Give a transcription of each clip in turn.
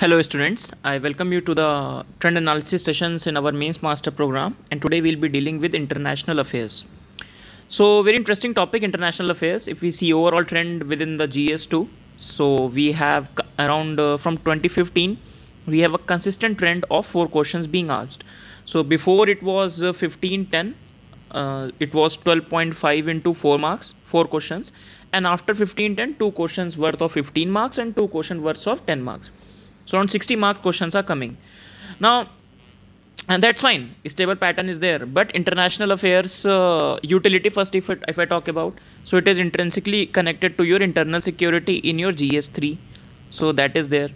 Hello students, I welcome you to the trend analysis sessions in our mains master program, and today we'll be dealing with international affairs. So very interesting topic, international affairs. If we see overall trend within the GS2, so we have around from 2015 we have a consistent trend of 4 questions being asked. So before it was 1510, it was 12.5 into 4 marks, 4 questions, and after 1510 2 questions worth of 15 marks and 2 questions worth of 10 marks. So around 60 mark questions are coming now, and that's fine. Stable pattern is there, but international affairs utility first, if I talk about, so it is intrinsically connected to your internal security in your GS3, so that is there,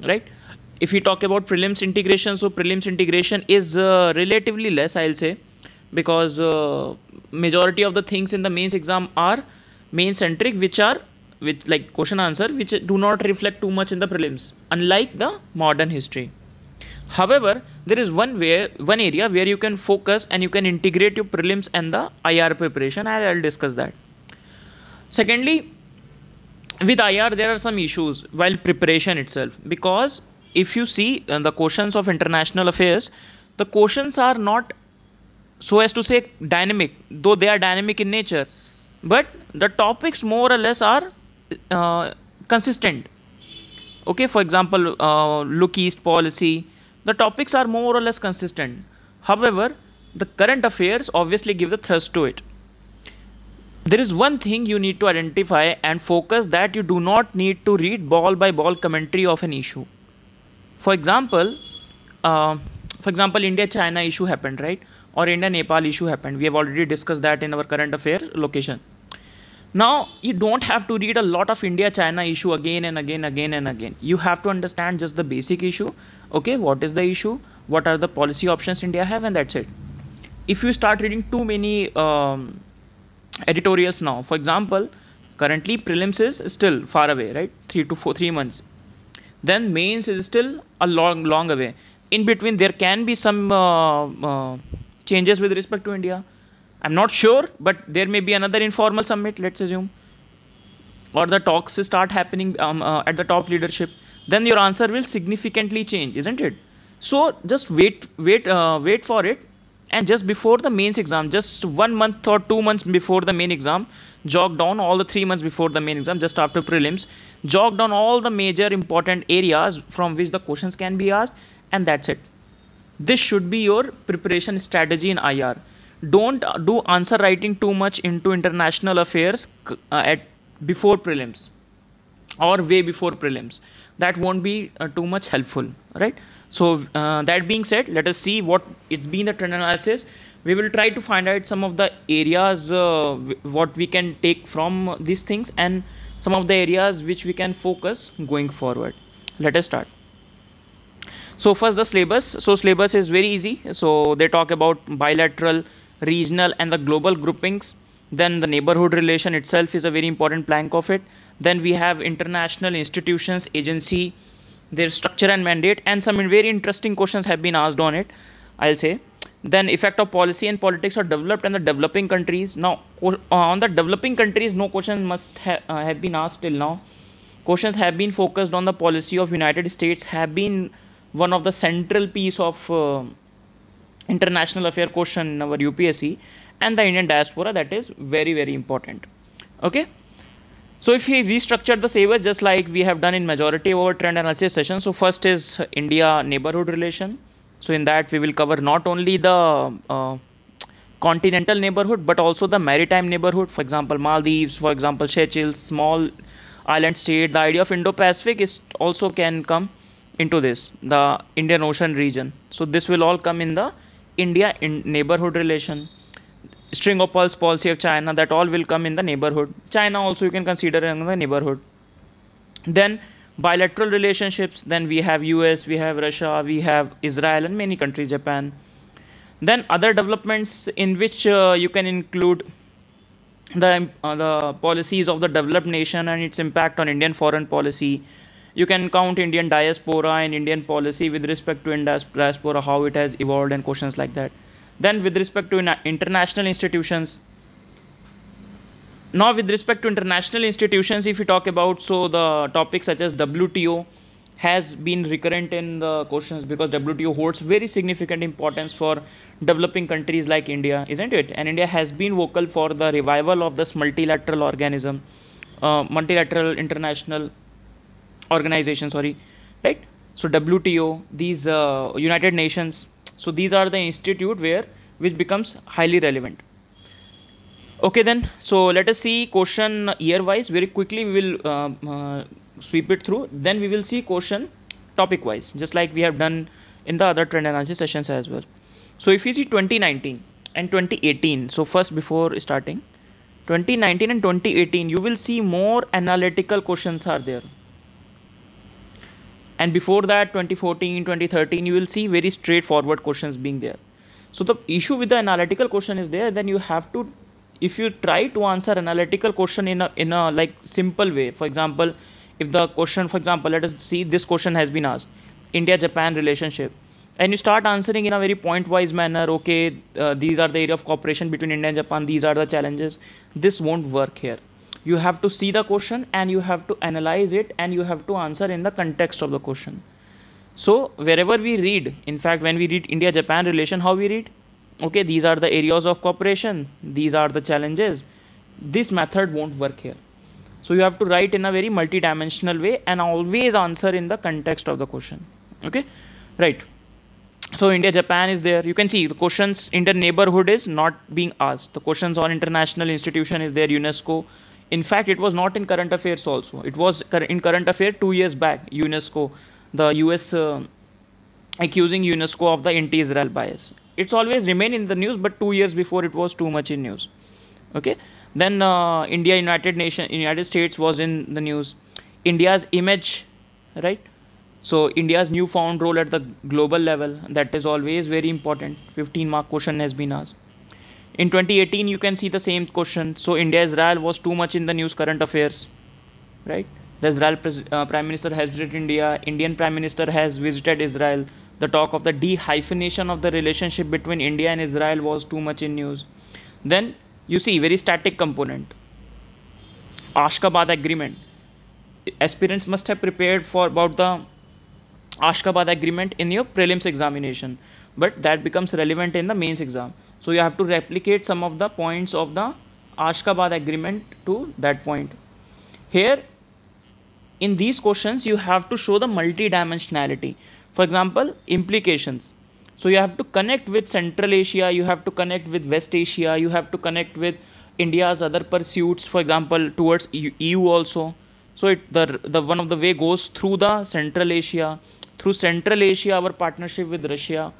right? If we talk about prelims integration, so prelims integration is relatively less, I'll say, because majority of the things in the mains exam are main centric, which are with like question answer, which do not reflect too much in the prelims, unlike the modern history. However, there is one area where you can focus and you can integrate your prelims and the IR preparation, and I'll discuss that. Secondly, with IR there are some issues while preparation itself, because if you see the questions of international affairs, the questions are not, so as to say, dynamic, though they are dynamic in nature, but the topics more or less are consistent. Okay, for example, look east policy, the topics are more or less consistent. However, the current affairs obviously give the thrust to it. There is one thing you need to identify and focus, that you do not need to read ball by ball commentary of an issue. For example, India China issue happened, right? Or India Nepal issue happened. We have already discussed that in our current affair location. Now, you don't have to read a lot of India-China issue again and again. You have to understand just the basic issue. Okay, what is the issue? What are the policy options India have? And that's it. If you start reading too many editorials now, for example, currently prelims is still far away, right? 3 months. Then mains is still a long away. In between, there can be some changes with respect to India. I'm not sure, but there may be another informal summit, let's assume, or the talks start happening at the top leadership. Then your answer will significantly change, isn't it? So just wait for it, and just before the mains exam, just 1 month or 2 months before the main exam, jot down all the 3 months before the main exam, just after prelims, jot down all the major important areas from which the questions can be asked, and that's it. This should be your preparation strategy in IR. Don't do answer writing too much into international affairs before prelims or way before prelims. That won't be too much helpful, right? So that being said, let us see what it's been the trend analysis. We will try to find out some of the areas what we can take from these things, and some of the areas which we can focus going forward. Let us start. So first, the syllabus. So syllabus is very easy. So they talk about bilateral, regional and the global groupings. Then the neighborhood relation itself is a very important plank of it. Then we have international institutions, agency, their structure and mandate, and some very interesting questions have been asked on it, I'll say. Then effect of policy and politics are developed and the developing countries. Now on the developing countries, no question must have been asked till now. Questions have been focused on the policy of United States, have been one of the central piece of international affair question in our UPSC, and the Indian diaspora, that is very important. Okay, so if we restructure the syllabus just like we have done in majority of our trend analysis session, so first is India neighborhood relation. So in that we will cover not only the continental neighborhood but also the maritime neighborhood, for example Maldives, for example Seychelles, small island state. The idea of Indo-Pacific is also can come into this, the Indian Ocean region. So this will all come in the India in neighborhood relation. String of pearls policy of China, that all will come in the neighborhood. China also you can consider in the neighborhood. Then bilateral relationships, then we have US, we have Russia, we have Israel and many countries, Japan. Then other developments in which you can include the policies of the developed nation and its impact on Indian foreign policy. You can count Indian diaspora and Indian policy with respect to Indian diaspora, how it has evolved and questions like that. Then with respect to international institutions. Now with respect to international institutions, if you talk about, so the topics such as WTO, has been recurrent in the questions because WTO holds very significant importance for developing countries like India, isn't it? And India has been vocal for the revival of this multilateral organism, multilateral international organization, sorry, right? So WTO, these United Nations, so these are the institute where which becomes highly relevant. Okay then, so let us see question year wise very quickly. We will sweep it through, then we will see question topic wise, just like we have done in the other trend analysis sessions as well. So if you see 2019 and 2018, so first before starting 2019 and 2018, you will see more analytical questions are there, and before that 2014 2013 you will see very straightforward questions being there. So the issue with the analytical question is there, then you have to, if you try to answer analytical question in a like simple way, for example, if the question, for example, let us see this question has been asked, India Japan relationship, and you start answering in a very point wise manner, okay, these are the area of cooperation between India and Japan, these are the challenges, this won't work here. You have to see the question and you have to analyze it and you have to answer in the context of the question. So wherever we read, in fact when we read India Japan relation, how we read, okay, these are the areas of cooperation, these are the challenges, this method won't work here. So you have to write in a very multi-dimensional way and always answer in the context of the question. Okay, right. So India Japan is there, you can see the questions in the neighborhood is not being asked, the questions on international institution is there, UNESCO. In fact, it was not in current affairs also, it was in current affairs 2 years back, UNESCO, the US accusing UNESCO of the anti-Israel bias. It's always remained in the news, but 2 years before it was too much in news. Okay, then India United States was in the news. India's image, right? So India's newfound role at the global level, that is always very important. 15-mark question has been asked. In 2018 you can see the same question. So India Israel was too much in the news, current affairs, right? The Israel Prime Minister has visited India, Indian Prime Minister has visited Israel. The talk of the de-hyphenation of the relationship between India and Israel was too much in news. Then you see very static component, Ashgabat agreement. Aspirants must have prepared for about the Ashgabat agreement in your prelims examination, but that becomes relevant in the mains exam. So you have to replicate some of the points of the Ashgabat agreement to that point. Here in these questions you have to show the multi-dimensionality. For example, implications. So you have to connect with Central Asia, you have to connect with West Asia, you have to connect with India's other pursuits, for example, towards EU also. So the one of the way goes through the Central Asia, through Central Asia our partnership with Russia.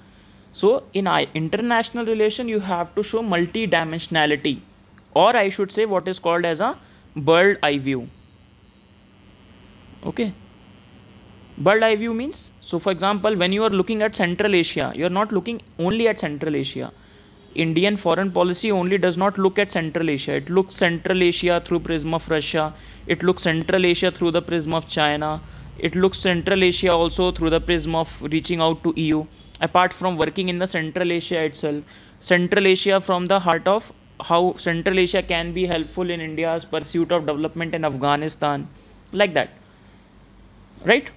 So in international relation you have to show multi-dimensionality, or I should say what is called as a bird eye view. Okay, bird eye view means, so for example when you are looking at Central Asia, you are not looking only at Central Asia. Indian foreign policy only does not look at Central Asia, it looks Central Asia through prism of Russia, it looks Central Asia through the prism of China, it looks Central Asia also through the prism of reaching out to EU. Apart from working in the Central Asia itself, Central Asia from the heart of how Central Asia can be helpful in India's pursuit of development in Afghanistan, like that, right?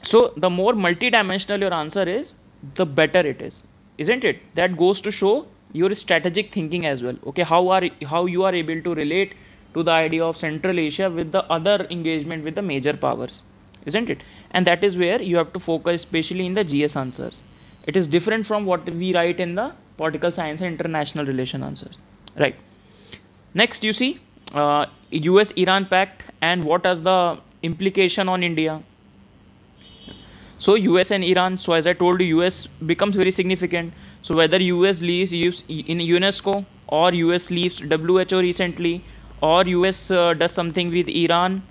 So the more multi-dimensional your answer is, the better it is, isn't it? That goes to show your strategic thinking as well. Okay, how you are able to relate to the idea of Central Asia with the other engagement with the major powers, isn't it? And that is where you have to focus, especially in the GS answers. It is different from what we write in the political science and international relation answers, right? Next you see US-Iran pact and what is the implication on India. So US and Iran, so as I told you, US becomes very significant. So whether US leaves in UNESCO or US leaves WHO recently, or US does something with Iran,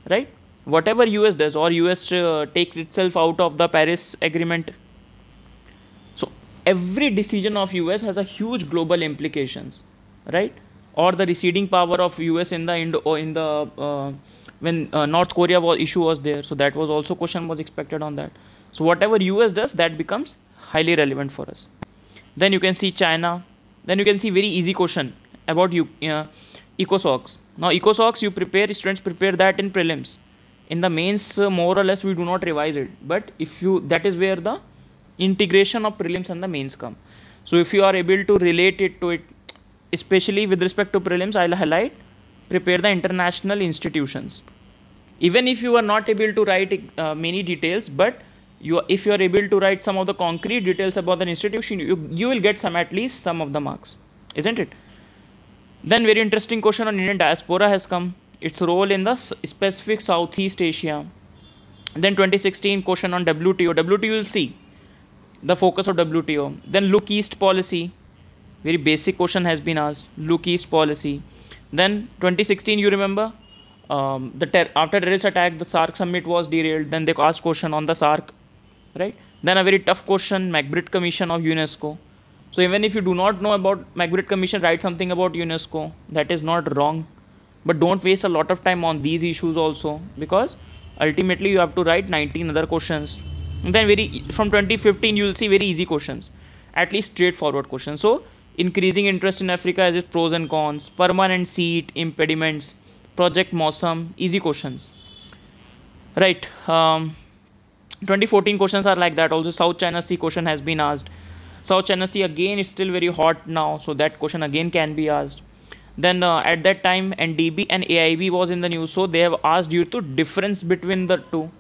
right? Whatever US does, or US takes itself out of the Paris agreement. So every decision of US has a huge global implications, right? Or the receding power of US in the when North Korea issue was there, so that was also question was expected on that. So whatever US does, that becomes highly relevant for us. Then you can see China. Then you can see very easy question about ECOSOCs. Now ECOSOCs, students prepare that in prelims. In the mains, more or less we do not revise it, but if you, that is where the integration of prelims and the mains come. So if you are able to relate it to it, especially with respect to prelims, I'll highlight prepare the international institutions. Even if you are not able to write many details, but if you are able to write some of the concrete details about the institution, you will get some, at least some of the marks, isn't it? Then very interesting question on Indian diaspora has come, its role in the specific Southeast Asia. Then 2016 question on WTO. WTO, you will see the focus of WTO. Then look east policy, very basic question has been asked, look east policy. Then 2016, you remember, after terrorist attack, the SAARC summit was derailed. Then they asked question on the SAARC, right? Then a very tough question, McBride Commission of UNESCO. So even if you do not know about McBride Commission, write something about UNESCO. That is not wrong, but don't waste a lot of time on these issues also, because ultimately you have to write 19 other questions. And then from 2015 you will see very easy questions, at least straightforward questions. So increasing interest in Africa as its pros and cons, permanent seat, impediments, Project Mosam, easy questions, right? 2014 questions are like that. Also South China Sea question has been asked. South China Sea again is still very hot now, so that question again can be asked. Then at that time NDB and AIB was in the news, so they have asked you to difference between the two,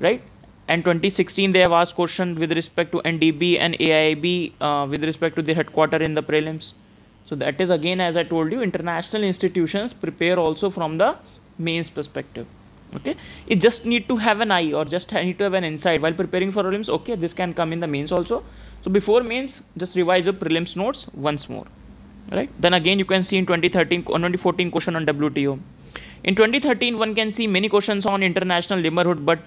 right? And 2016 they have asked question with respect to NDB and AIB with respect to the headquarter in the prelims. So that is again, as I told you, international institutions prepare also from the mains perspective. Okay, it just need to have an eye, or just need to have an insight while preparing for prelims. Okay, this can come in the mains also. So before mains, just revise your prelims notes once more, right? Then again you can see in 2014 question on WTO. In 2013 one can see many questions on international neighborhood, but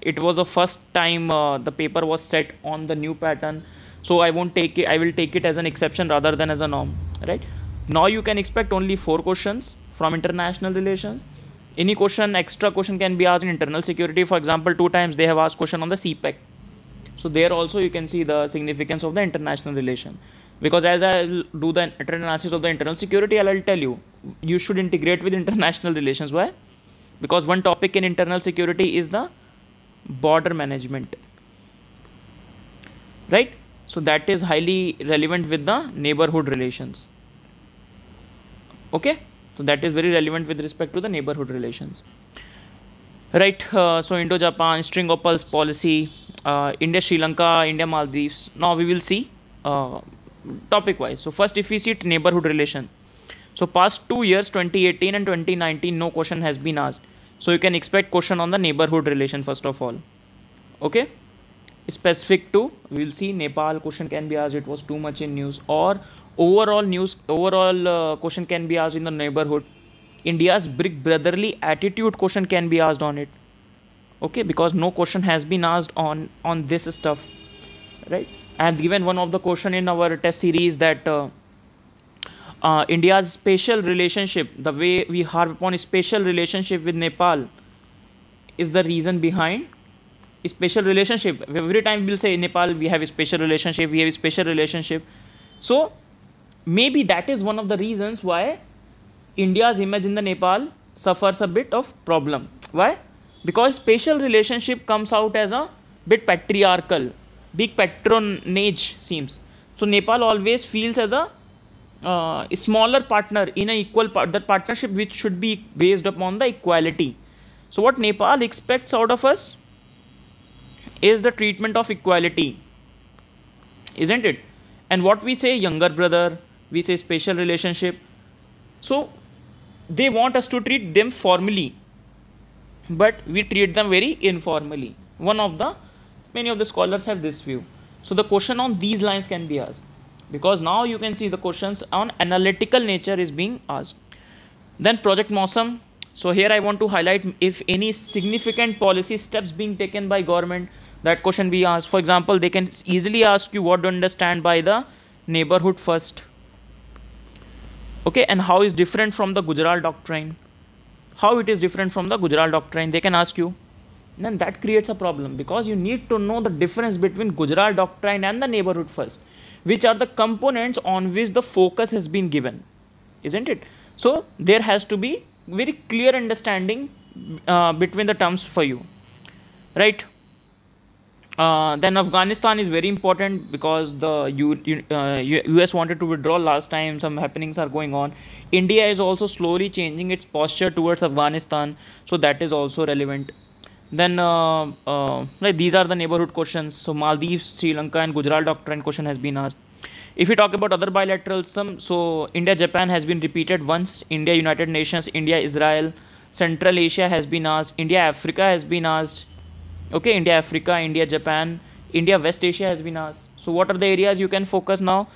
it was the first time the paper was set on the new pattern, so I won't take it, I will take it as an exception rather than as a norm, right? Now you can expect only 4 questions from international relations. Any question, extra question can be asked in internal security. For example, 2 times they have asked question on the CPEC. So there also you can see the significance of the international relation, because as I do the analysis of the internal security, I'll tell you, you should integrate with international relations. Why? Because one topic in internal security is the border management, right? So that is highly relevant with the neighborhood relations. Okay, so that is very relevant with respect to the neighborhood relations, right? So Indo-Japan, string of pearls policy, India, Sri Lanka, India, Maldives. Now we will see topic wise. So first, if we see neighborhood relation, so past 2 years, 2018 and 2019, no question has been asked. So you can expect question on the neighborhood relation first of all. Okay, specific to, we will see Nepal question can be asked, it was too much in news, or overall question can be asked in the neighborhood. India's big brotherly attitude question can be asked on it. Okay, because no question has been asked on this stuff, right? I have given one of the question in our test series that India's special relationship, the way we harp upon a special relationship with Nepal, is the reason behind a special relationship. Every time we'll say Nepal, we have a special relationship, we have a special relationship. So maybe that is one of the reasons why India's image in the Nepal suffers a bit of problem. Why? Because special relationship comes out as a bit patriarchal, big patronage seems. So Nepal always feels as a smaller partner in an equal that partnership which should be based upon the equality. So what Nepal expects out of us is the treatment of equality, isn't it? And what we say, younger brother, we say special relationship. So they want us to treat them formally, but we treat them very informally. Many of the scholars have this view. So the question on these lines can be asked, because now you can see the questions on analytical nature is being asked. Then Project Mosam. So here I want to highlight if any significant policy steps being taken by government, that question be asked. For example, they can easily ask you what to understand by the neighborhood first. Okay, and how is different from the Gujarat doctrine? How it is different from the Gujarat doctrine, they can ask you. Then that creates a problem, because you need to know the difference between Gujarat doctrine and the neighborhood first, which are the components on which the focus has been given, isn't it? So there has to be very clear understanding between the terms for you, right? Then Afghanistan is very important because the US wanted to withdraw last time. Some happenings are going on. India is also slowly changing its posture towards Afghanistan, so that is also relevant. Then like these are the neighborhood questions. So Maldives, Sri Lanka, and Gujarat Doctrine question has been asked. If we talk about other bilaterals, so India Japan has been repeated once. India United Nations, India Israel, Central Asia has been asked. India Africa has been asked. Okay, India Africa, India Japan, India West Asia has been asked. So what are the areas you can focus now?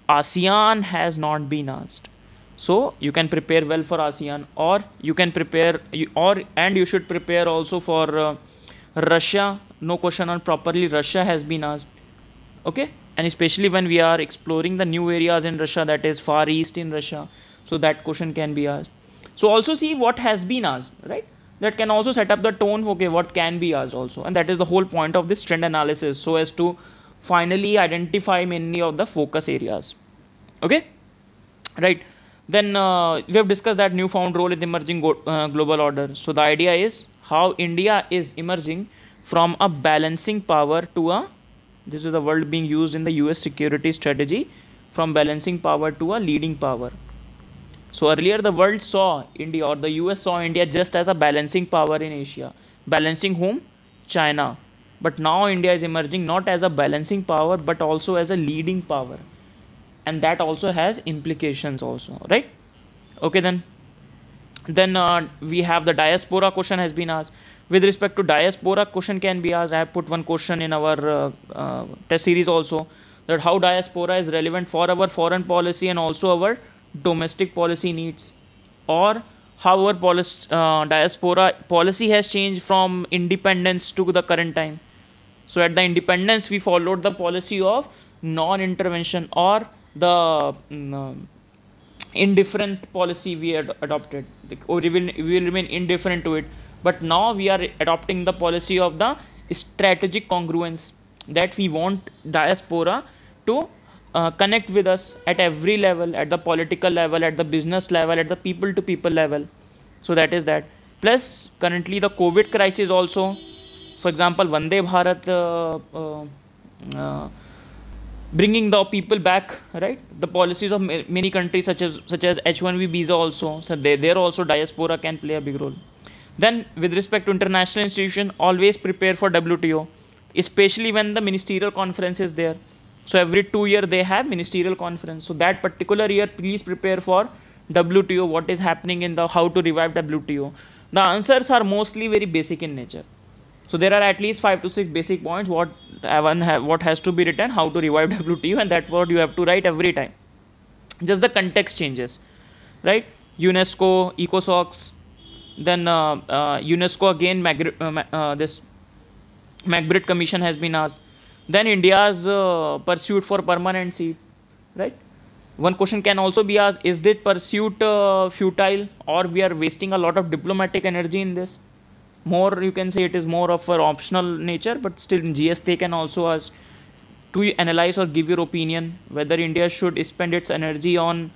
ASEAN has not been asked. So you can prepare well for ASEAN, or you can prepare and you should prepare also for Russia. No question on properly Russia has been asked. Okay, and especially when we are exploring the new areas in Russia, that is Far East in Russia, so that question can be asked. So also see what has been asked, right? That can also set up the tone. Okay, what can be asked also, and that is the whole point of this trend analysis, so as to finally identify many of the focus areas. Okay, right? Then we have discussed that newfound role in the emerging global order. So the idea is how India is emerging from a balancing power to a, this is the word being used in the US security strategy, from balancing power to a leading power. So earlier the world saw India, or the US saw India just as a balancing power in Asia. Balancing whom? China. But now India is emerging not as a balancing power but also as a leading power. And that also has implications also, right? Okay, then we have the diaspora question has been asked. With respect to diaspora, question can be asked. I have put one question in our test series also, that how diaspora is relevant for our foreign policy and also our domestic policy needs, or how our diaspora policy has changed from independence to the current time. So at the independence we followed the policy of non-intervention, or the indifferent policy we had adopted, or we will remain indifferent to it. But now we are adopting the policy of the strategic congruence, that we want diaspora to connect with us at every level, at the political level, at the business level, at the people to people level. So that is that. Plus currently the COVID crisis also, for example Vande Bharat bringing the people back, right? The policies of many countries such as H1B visa also, so there also diaspora can play a big role. Then with respect to international institution, always prepare for WTO, especially when the ministerial conference is there. So every 2 years they have ministerial conference. So that particular year, please prepare for WTO, what is happening in the, how to revive WTO. The answers are mostly very basic in nature. So there are at least 5 to 6 basic points what has to be written, how to revive WTO, and that's what you have to write every time. Just the context changes, right? UNESCO, ECOSOC, then UNESCO again, this McBride Commission has been asked. Then India's pursuit for permanent seat, right? One question can also be asked, is this pursuit futile, or we are wasting a lot of diplomatic energy in this? More, you can say it is more of an optional nature, but still in GS they can also ask to analyze or give your opinion whether India should spend its energy on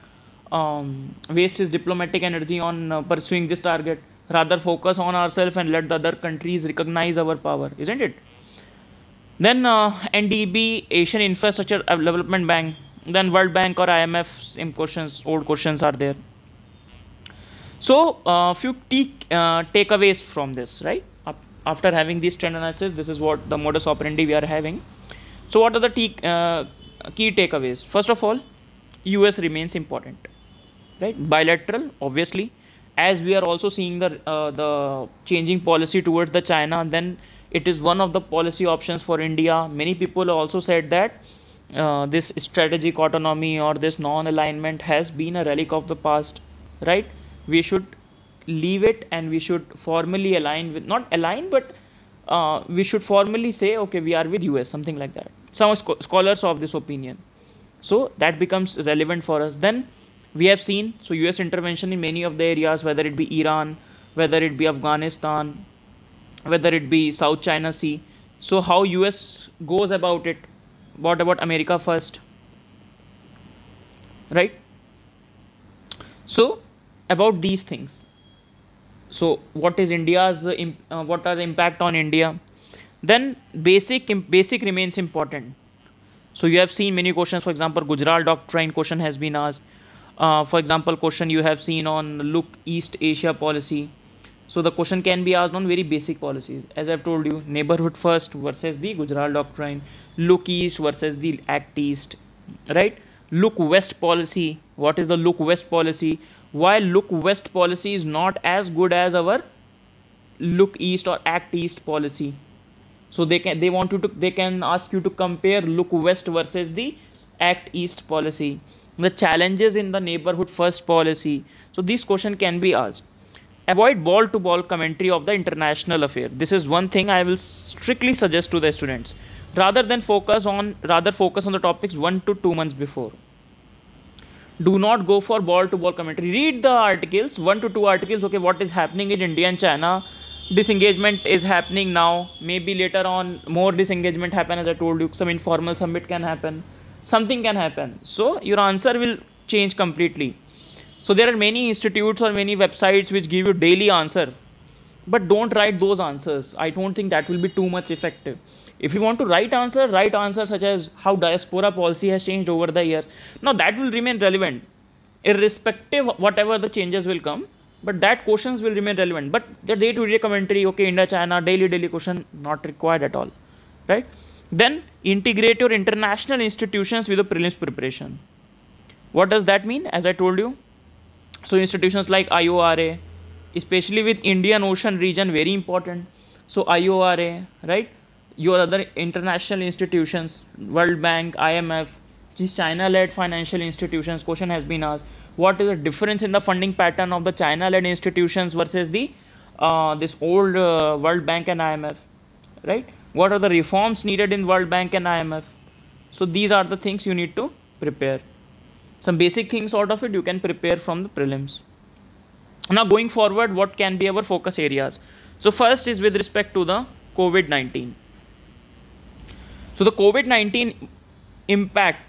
waste its diplomatic energy on pursuing this target, rather focus on ourselves and let the other countries recognize our power, isn't it? Then NDB, Asian Infrastructure Development Bank, then World Bank or IMF, same questions, old questions are there. So few key takeaways from this, right? After having this trend analysis, this is what the modus operandi we are having. So what are the key takeaways? First of all, US remains important, right? Bilateral, obviously, as we are also seeing the changing policy towards the China, then it is one of the policy options for India. Many people also said that this strategic autonomy or this non-alignment has been a relic of the past, right? We should leave it and we should formally align with, not align, but we should formally say, okay, we are with US, something like that. Some scholars of this opinion. So that becomes relevant for us. Then we have seen, so US intervention in many of the areas, whether it be Iran, whether it be Afghanistan, whether it be South China Sea. So how US goes about it? What about America first? Right? So about these things. So what is India's what are the impact on India? Then basic remains important. So you have seen many questions. For example, Gujarat Doctrine question has been asked. For example, question you have seen on Look East Asia policy. So the question can be asked on very basic policies. As I've told you, neighborhood first versus the Gujarat Doctrine, Look East versus the Act East, right? Look West policy. What is the Look West policy? Why Look West policy is not as good as our Look East or Act East policy? So they can ask you to compare Look West versus the Act East policy. The challenges in the neighborhood first policy. So this question can be asked. Avoid ball to ball commentary of the international affair. This is one thing I will strictly suggest to the students. Rather focus on the topics 1 to 2 months before. Do not go for ball to ball commentary. Read the articles, 1 to 2 articles. Okay, what is happening in India and China? Disengagement is happening now. Maybe later on more disengagement happen. As I told you, some informal summit can happen. Something can happen. So your answer will change completely. So there are many institutes or many websites which give you daily answer, but don't write those answers. I don't think that will be too much effective. If you want to write answer such as how diaspora policy has changed over the years. Now that will remain relevant, irrespective whatever the changes will come. But that questions will remain relevant. But the day-to-day commentary, okay, India, China, daily question, not required at all, right? Then integrate your international institutions with the prelims preparation. What does that mean? As I told you, so institutions like IORA, especially with Indian Ocean region, very important. So IORA, right? Your other international institutions, World Bank, IMF, these China-led financial institutions, question has been asked. What is the difference in the funding pattern of the China-led institutions versus the this old World Bank and IMF, right? What are the reforms needed in World Bank and IMF? So these are the things you need to prepare. Some basic things out of it you can prepare from the prelims. Now going forward, what can be our focus areas? So first is with respect to the COVID-19. So the COVID-19 impact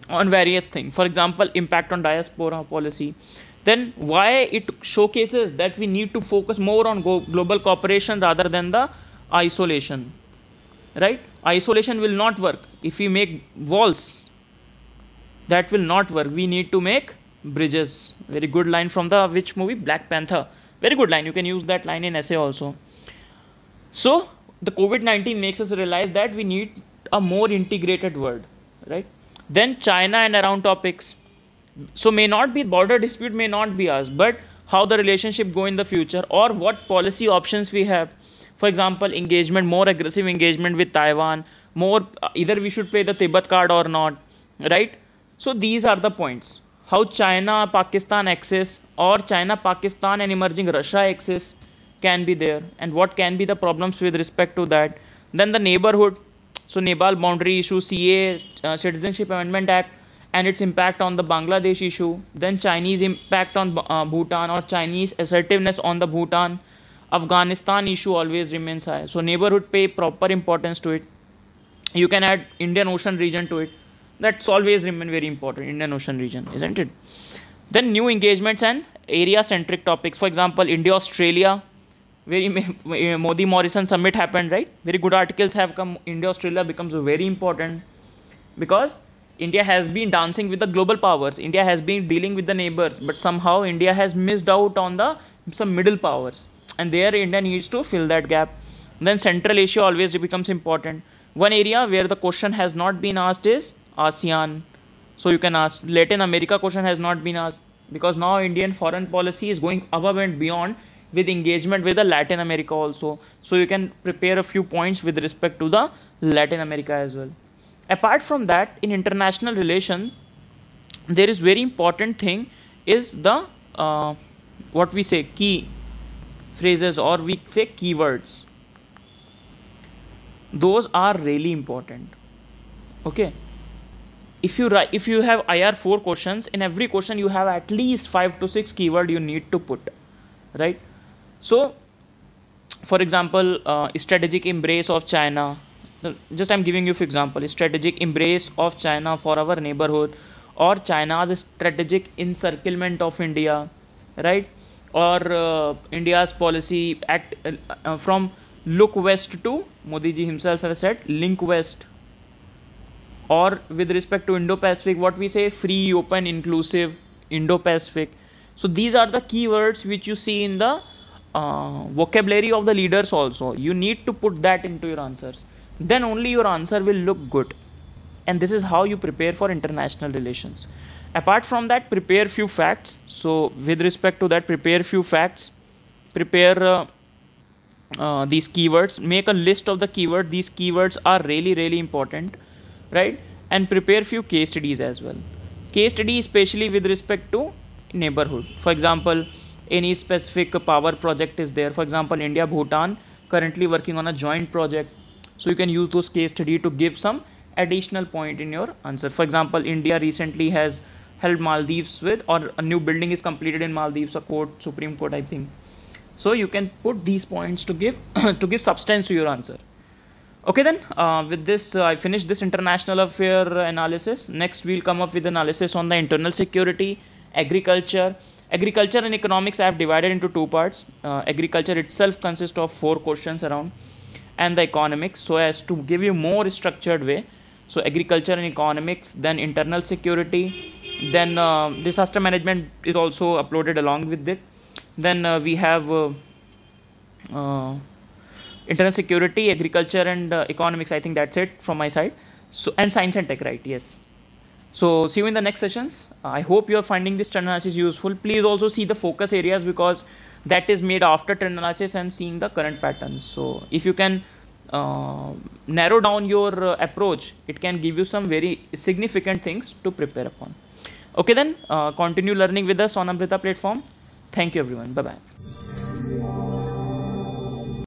on various things. For example, impact on diaspora policy. Then why it showcases that we need to focus more on global cooperation rather than the isolation, right? Isolation will not work. If we make walls, that will not work. We need to make bridges. Very good line from the which movie? Black Panther. Very good line. You can use that line in essay also. So the COVID-19 makes us realize that we need a more integrated world, right? Then China and around topics. So may not be border dispute, may not be asked, but how the relationship go in the future or what policy options we have. For example, engagement, more aggressive engagement with Taiwan, more either we should play the Tibet card or not, right? So these are the points. How China, Pakistan axis or China, Pakistan and emerging Russia axis can be there and what can be the problems with respect to that. Then the neighborhood. So Nepal boundary issue, CA, Citizenship Amendment Act and its impact on the Bangladesh issue. Then Chinese impact on Bhutan or Chinese assertiveness on the Bhutan. Afghanistan issue always remains high. So neighborhood pay proper importance to it. You can add Indian Ocean region to it. That's always remain very important, Indian Ocean region, isn't it? Then new engagements and area-centric topics. For example, India-Australia. Modi-Morrison summit happened, right? Very good articles have come. India-Australia becomes very important because India has been dancing with the global powers. India has been dealing with the neighbors, but somehow India has missed out on some middle powers. And there India needs to fill that gap. Then Central Asia always becomes important. One area where the question has not been asked is ASEAN. So you can ask. Latin America question has not been asked because now Indian foreign policy is going above and beyond with engagement with the Latin America also. So you can prepare a few points with respect to the Latin America as well. Apart from that, in international relation, there is very important thing is the what we say key phrases or we say keywords. Those are really important. Okay. If you have IR 4 questions, in every question you have at least 5 to 6 keyword you need to put, right? So, for example, strategic embrace of China. Just I'm giving you for example, strategic embrace of China for our neighborhood, or China's strategic encirclement of India, right? or India's policy act from look west to Modi ji himself has said link west, or with respect to Indo-Pacific what we say free, open, inclusive Indo-Pacific. So these are the keywords which you see in the vocabulary of the leaders also. You need to put that into your answers, then only your answer will look good. And this is how you prepare for international relations. Apart from that, prepare few facts. So with respect to that, prepare few facts, prepare these keywords, make a list of the keyword. These keywords are really important, right? And prepare few case studies as well. Case study especially with respect to neighborhood. For example, any specific power project is there. For example, India Bhutan currently working on a joint project, so you can use those case study to give some additional point in your answer. For example, India recently has held Maldives with, or a new building is completed in Maldives, a court, Supreme Court, I think. So you can put these points to give to give substance to your answer. Okay, then with this I finished this international affair analysis. Next we'll come up with analysis on the internal security, agriculture. Agriculture and economics I have divided into two parts. Agriculture itself consists of 4 questions around, and the economics, so as to give you more structured way. So agriculture and economics, then internal security, then disaster management is also uploaded along with it. Then we have internal security, agriculture and economics. I think that's it from my side. So, and science and tech, right? Yes. So see you in the next sessions. I hope you are finding this trend analysis useful. Please also see the focus areas, because that is made after trend analysis and seeing the current patterns. So if you can narrow down your approach, it can give you some very significant things to prepare upon. Okay, then continue learning with us on Amrita platform. Thank you everyone. Bye bye.